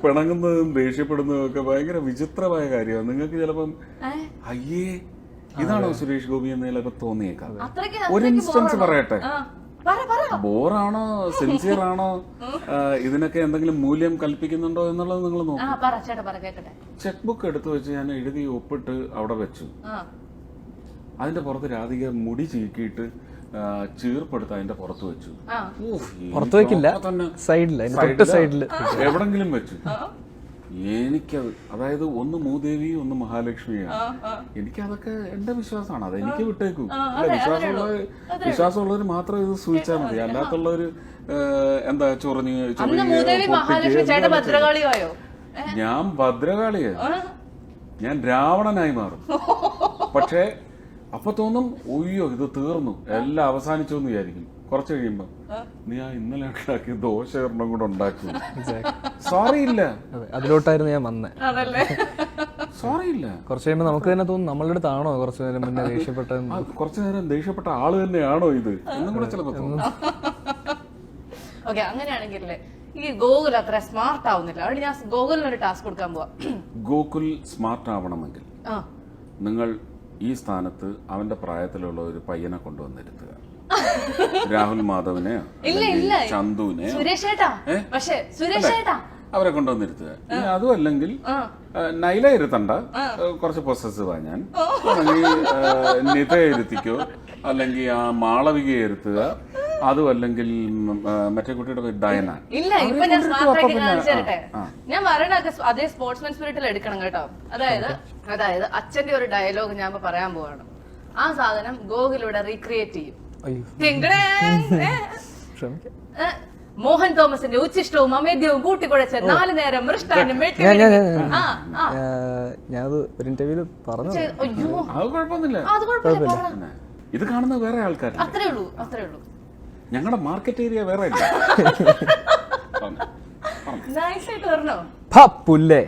പിണങ്ങുന്നതും ദേഷ്യപ്പെടുന്നതും ഒക്കെ ഭയങ്കര വിചിത്രമായ കാര്യമാണ്. നിങ്ങൾക്ക് ചിലപ്പം അയ്യേ ഇതാണോ സുരേഷ് ഗോപി എന്ന് ചിലപ്പോ തോന്നിയേക്കാം. ഒരു ഇൻസ്റ്റൻസ് പറയട്ടെ, ബോറാണോ സിൻസിയർ ആണോ, ഇതിനൊക്കെ എന്തെങ്കിലും മൂല്യം കൽപ്പിക്കുന്നുണ്ടോ എന്നുള്ളത് നിങ്ങൾ നോക്കും. ചെക്ക് ബുക്ക് എടുത്തു വെച്ച് ഞാൻ എഴുതി ഒപ്പിട്ട് അവിടെ വെച്ചു. അതിന്റെ പുറത്ത് രാധിക മുടി ചീക്കിയിട്ട് ചീർപ്പെടുത്ത് അതിന്റെ പുറത്ത് വെച്ചു. പുറത്ത് വെക്കില്ല, സൈഡില് എവിടെങ്കിലും വെച്ചു. എനിക്കത്, അതായത് ഒന്ന് മൂദേവി ഒന്ന് മഹാലക്ഷ്മിയാണ്. എനിക്കതൊക്കെ എന്റെ വിശ്വാസമാണ്, അത് എനിക്ക് വിട്ടേക്കൂ. വിശ്വാസമുള്ളവർ മാത്രം ഇത് സൂചിച്ചാൽ മതി. അല്ലാത്തുള്ളവര് എന്താ ചൊറിഞ്ഞ് ഞാൻ ഭദ്രകാളിയാ, ഞാൻ രാവണനായി മാറും. പക്ഷേ അപ്പൊ തോന്നും ഒയ്യോ ഇത് തീർന്നു, എല്ലാം അവസാനിച്ചു എന്ന് വിചാരിക്കും. കുറച്ച് കഴിയുമ്പോ നീ ആ ഇന്നലെ ഉണ്ടാക്കിയ ദോശ ഒരെണ്ണം കൂടെ ഉണ്ടാക്കി, സോറി ഇല്ല. അതിലോട്ടായിരുന്നു ഞാൻ വന്നേ. സോറി ഇല്ല. കുറച്ച് കഴിയുമ്പോ നമുക്ക് തന്നെ തോന്നും നമ്മളുടെ അടുത്താണോ കുറച്ചു നേരം മുന്നേ ദേഷ്യപ്പെട്ട, കുറച്ചു നേരം ദേഷ്യപ്പെട്ട ആള് തന്നെയാണോ ഇത് എന്നും കൂടെ ചിലപ്പോ തോന്നും. ഓക്കെ, അങ്ങനെയാണെങ്കിലേ ഈ ഗോകുൽ അത്ര സ്മാർട്ട് ആവുന്നില്ല. അവിടെ ഞാൻ ഗോകുലിന് ഒരു ടാസ്ക് കൊടുക്കാൻ പോവാ. ഗോകുൽ സ്മാർട്ട് ആവണമെങ്കിൽ നിങ്ങൾ ഈ സ്ഥാനത്ത് അവന്റെ പ്രായത്തിലുള്ള ഒരു പയ്യനെ കൊണ്ടുവന്നിരുത്തുക. രാഹുൽ മാധവനെ, ചന്തുവിനെ, അവരെ കൊണ്ടുവന്നിരുത്തുക. അതും അല്ലെങ്കിൽ നൈല ഇരുത്തണ്ട, കുറച്ച് പൊസസീവാ ഞാൻ. അല്ലെങ്കിൽ നിതയെ ഇരുത്തിക്കോ, അല്ലെങ്കിൽ ആ മാളവികയെ ഇരുത്തുക. അതും അല്ലെങ്കിൽ മറ്റേ കുട്ടിയുടെ പേര് ഡയന. ഇല്ല, ഇപ്പൊ ഞാൻ സ്മാർട്ടാക്കി കാണിച്ചു തരട്ടെ. ഞാൻ പറയണൊക്കെ അതേ സ്പോർട്സ്മാൻ സ്പിരിറ്റിൽ എടുക്കണം കേട്ടോ. അതായത് അച്ഛന്റെ ഒരു ഡയലോഗ് ഞാൻ പറയാൻ പോവാണ്. ആ സാധനം ഗോകുലൂടെ റീക്രിയേറ്റ് ചെയ്യും. മോഹൻ തോമസിന്റെ ഉച്ചിഷ്ടവും അമേദ്യവും കൂട്ടിക്കുഴച്ച് 4 നേരം മൃഷ്ടാനും ഞാനത് ഒരു ഇന്റർവ്യൂല് പറഞ്ഞു. ഇത് കാണുന്ന വേറെ ആൾക്കാർ, അത്രേ ഉള്ളൂ. ഞങ്ങളുടെ മാർക്കറ്റ് ഏരിയ വേറെ ഇല്ല. പുല്ലേ,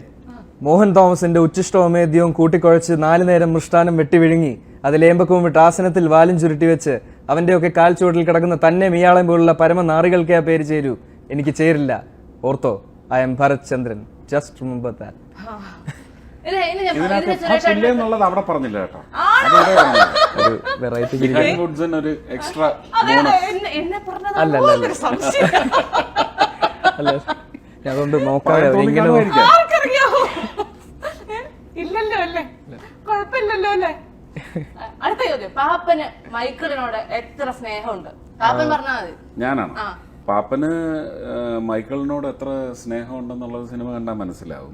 മോഹൻ തോമസിന്റെ ഉച്ചിഷ്ടവും അമേദ്യവും കൂട്ടിക്കുഴച്ച് 4 നേരം മൃഷ്ടാനം വെട്ടിവിഴുങ്ങി അതിലേമ്പക്കവും വിട്ട് ആസനത്തിൽ വാലും ചുരുട്ടി വെച്ച് അവന്റെയൊക്കെ കാൽ ചുവട്ടിൽ കിടക്കുന്ന തന്നെ മീയാളം പോലുള്ള പരമനാറികൾക്കേ ആ പേര് ചേരൂ. എനിക്ക് ചേരില്ല. ഓർത്തോ, I am Bharat Chandran. Just remember that. എന്നുള്ളത് അവിടെ പറഞ്ഞില്ല കേട്ടോ. ഒരു വെറൈറ്റി ഒരു എക്സ്ട്രാ അല്ല ഞാൻ അതുകൊണ്ട് നോക്കാതെ ഇല്ലല്ലോ അല്ലേ, കുഴപ്പമില്ലല്ലോ അല്ലേ. അടുത്ത ചോദ്യം, പാപ്പന് മൈക്കിളിനോട് എത്ര സ്നേഹമുണ്ട്? പാപ്പൻ പറഞ്ഞാൽ മതി. ഞാനാണ്. പാപ്പന് മൈക്കിളിനോട് എത്ര സ്നേഹം ഉണ്ടെന്നുള്ളത് സിനിമ കണ്ടാൽ മനസ്സിലാവും.